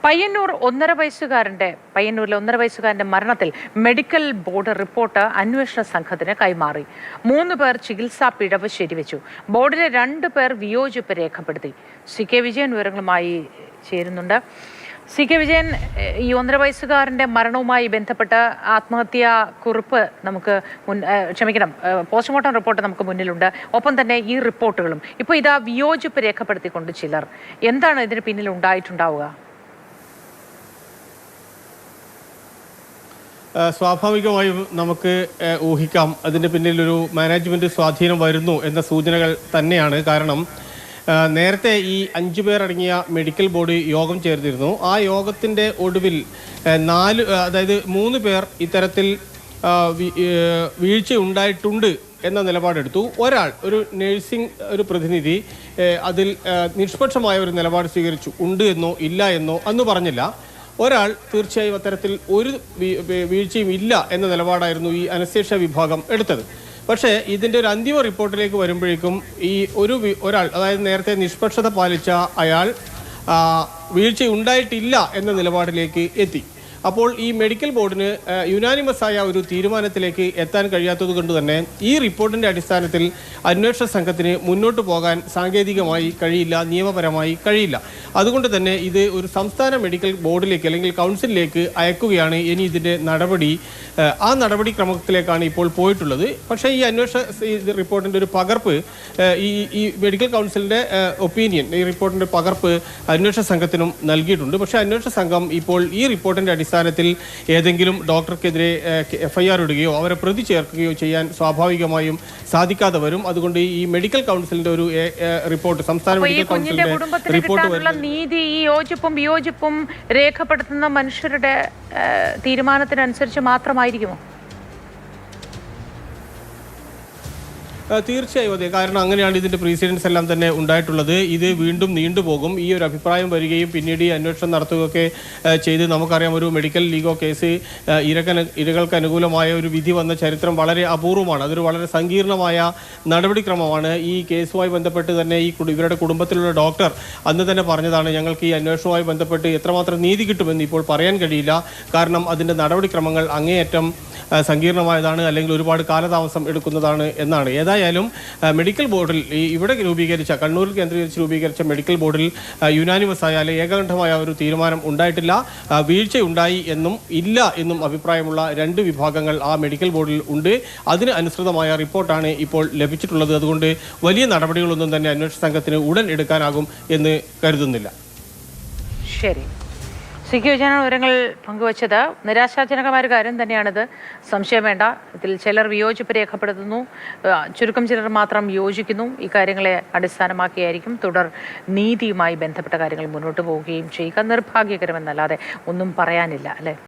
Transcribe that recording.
പയ്യന്നൂരിലെ 1.5 വയസ്സുകാരന്റെ മരണത്തിൽ medical board report അന്വേഷണ സംഘത്തിന് കൈമാറി. 3 പേർ ചികിത്സാ പിഴവ് ശരിവെച്ചു. ബോർഡിലെ 2 പേർ വിയോജിപ്പ് രേഖപ്പെടുത്തി. CK വിജയൻ വിവരങ്ങളുമായി ചേരുന്നുണ്ട്. CK വിജയൻ, ഈ 1.5 വയസ്സുകാരന്റെ മരണവുമായി ബന്ധപ്പെട്ട് ആത്മഹത്യാ കുറിപ്പ് പോസ്റ്റ്മോർട്ടം റിപ്പോർട്ട് നമുക്ക് മുന്നിലുണ്ട്. ഒപ്പം തന്നെ ഈ റിപ്പോർട്ടുകളും ഇപ്പോൾ ഇതാ വിയോജിപ്പ് രേഖപ്പെടുത്തിക്കൊണ്ട് ചിലർ. എന്താണ് ഇതിന് പിന്നിൽ ഉണ്ടായിട്ടുണ്ടാവുക? സ്വാഭാവികമായും നമുക്ക് ഊഹിക്കാം അതിൻ്റെ പിന്നിലൊരു മാനേജ്മെൻറ്റ് സ്വാധീനം വരുന്നു എന്ന സൂചനകൾ തന്നെയാണ്. കാരണം നേരത്തെ ഈ 5 പേർ അടങ്ങിയ മെഡിക്കൽ ബോർഡ് യോഗം ചേർന്നിരുന്നു. ആ യോഗത്തിൻ്റെ ഒടുവിൽ 3 പേർ ഇത്തരത്തിൽ വീഴ്ച ഉണ്ടായിട്ടുണ്ട് എന്ന നിലപാടെടുത്തു. ഒരു നഴ്സിംഗ് പ്രതിനിധി അതിൽ നിഷ്പക്ഷമായ ഒരു നിലപാട് സ്വീകരിച്ചു. ഉണ്ട് എന്നോ ഇല്ല എന്നോ അന്ന് പറഞ്ഞില്ല. ഒരാൾ തീർച്ചയായും അത്തരത്തിൽ ഒരു വീഴ്ചയും ഇല്ല എന്ന നിലപാടായിരുന്നു ഈ അനസ്തേഷ്യ വിഭാഗം എടുത്തത്. പക്ഷേ ഇതിൻ്റെ ഒരു അന്തിമ റിപ്പോർട്ടിലേക്ക് വരുമ്പോഴേക്കും ഈ ഒരാൾ, അതായത് നേരത്തെ നിഷ്പക്ഷത പാലിച്ച അയാൾ വീഴ്ച ഉണ്ടായിട്ടില്ല എന്ന നിലപാടിലേക്ക് എത്തി. അപ്പോൾ ഈ മെഡിക്കൽ ബോർഡിന് യുനാനിമസ് ആയ ഒരു തീരുമാനത്തിലേക്ക് എത്താൻ കഴിയാത്തത് കൊണ്ട് തന്നെ ഈ റിപ്പോർട്ടിൻ്റെ അടിസ്ഥാനത്തിൽ അന്വേഷണ സംഘത്തിന് മുന്നോട്ട് പോകാൻ സാങ്കേതികമായി കഴിയില്ല, നിയമപരമായി കഴിയില്ല. അതുകൊണ്ട് തന്നെ ഇത് ഒരു സംസ്ഥാന മെഡിക്കൽ ബോർഡിലേക്ക് അല്ലെങ്കിൽ കൗൺസിലിലേക്ക് അയക്കുകയാണ്. ഇനി ഇതിൻ്റെ ആ നടപടിക്രമത്തിലേക്കാണ് ഇപ്പോൾ പോയിട്ടുള്ളത്. പക്ഷേ ഈ അന്വേഷണ റിപ്പോർട്ടിൻ്റെ ഒരു പകർപ്പ് ഈ മെഡിക്കൽ കൗൺസിലിൻ്റെ ഒപ്പീനിയൻ, ഈ റിപ്പോർട്ടിൻ്റെ പകർപ്പ് അന്വേഷണ സംഘത്തിനും നൽകിയിട്ടുണ്ട്. പക്ഷേ അന്വേഷണ സംഘം ഇപ്പോൾ ഈ റിപ്പോർട്ടിൻ്റെ അടിസ്ഥാനത്തിൽ ഏതെങ്കിലും ഡോക്ടർക്കെതിരെ FIR ഇടുകയോ അവരെ പ്രതി ചേർക്കുകയോ ചെയ്യാൻ സ്വാഭാവികമായും സാധിക്കാതെ വരും. അതുകൊണ്ട് ഈ മെഡിക്കൽ കൗൺസിലിന്റെ ഒരു റിപ്പോർട്ട്, സംസ്ഥാന മെഡിക്കൽ കൗൺസിലിന്റെ റിപ്പോർട്ട് വരുന്ന നീതി, ഈ യോജിപ്പും വിയോജിപ്പും രേഖപ്പെടുത്തുന്ന മനുഷ്യരുടെ തീരുമാനത്തിനനുസരിച്ച് മാത്രമായിരിക്കുമോ? തീർച്ചയായും അതെ. കാരണം അങ്ങനെയാണ് ഇതിൻ്റെ പ്രീസിഡൻസ് എല്ലാം തന്നെ ഉണ്ടായിട്ടുള്ളത്. ഇത് വീണ്ടും നീണ്ടുപോകും. ഈ ഒരു അഭിപ്രായം വരികയും പിന്നീട് ഈ അന്വേഷണം നടത്തുകയൊക്കെ ചെയ്ത് നമുക്കറിയാം, ഒരു മെഡിക്കൽ ലീഗോ കേസ് ഇരകൾക്ക് അനുകൂലമായ ഒരു വിധി വന്ന ചരിത്രം വളരെ അപൂർവമാണ്. അതൊരു വളരെ സങ്കീർണമായ നടപടിക്രമമാണ്. ഈ കേസുമായി ബന്ധപ്പെട്ട് തന്നെ ഇവരുടെ കുടുംബത്തിലുള്ള ഡോക്ടർ അന്ന് തന്നെ പറഞ്ഞതാണ്, ഞങ്ങൾക്ക് ഈ അന്വേഷണവുമായി ബന്ധപ്പെട്ട് എത്രമാത്രം നീതി കിട്ടുമെന്ന് ഇപ്പോൾ പറയാൻ കഴിയില്ല. കാരണം അതിൻ്റെ നടപടിക്രമങ്ങൾ അങ്ങേയറ്റം സങ്കീർണമായതാണ്, അല്ലെങ്കിൽ ഒരുപാട് കാലതാമസം എടുക്കുന്നതാണ് എന്നാണ്. ഏതായാലും മെഡിക്കൽ ബോർഡിൽ ഇവിടെ കണ്ണൂരിൽ കേന്ദ്രീകരിച്ച് രൂപീകരിച്ച മെഡിക്കൽ ബോർഡിൽ യുനാനിമസ് ആയാലും ഏകകണ്ഠമായ ഒരു തീരുമാനം ഉണ്ടായിട്ടില്ല. വീഴ്ചയുണ്ടായി എന്നും ഇല്ല എന്നും അഭിപ്രായമുള്ള 2 വിഭാഗങ്ങൾ ആ മെഡിക്കൽ ബോർഡിൽ ഉണ്ട്. അതിന് അനുസൃതമായ റിപ്പോർട്ടാണ് ഇപ്പോൾ ലഭിച്ചിട്ടുള്ളത്. അതുകൊണ്ട് വലിയ നടപടികളൊന്നും തന്നെ അന്വേഷണ സംഘത്തിന് ഉടൻ എടുക്കാനാകും എന്ന് കരുതുന്നില്ല. ശരി, CK വിജയനാണ് വിവരങ്ങൾ പങ്കുവച്ചത്. നിരാശാജനകമായ ഒരു കാര്യം തന്നെയാണിത്, സംശയം വേണ്ട. ഇതിൽ ചിലർ വിയോജിപ്പ് രേഖപ്പെടുത്തുന്നു, ചുരുക്കം ചിലർ മാത്രം യോജിക്കുന്നു. ഈ കാര്യങ്ങളെ അടിസ്ഥാനമാക്കിയായിരിക്കും തുടർ നീതിയുമായി ബന്ധപ്പെട്ട കാര്യങ്ങൾ മുന്നോട്ട് പോവുകയും ചെയ്യുക. നിർഭാഗ്യകരമെന്നല്ലാതെ ഒന്നും പറയാനില്ല, അല്ലേ?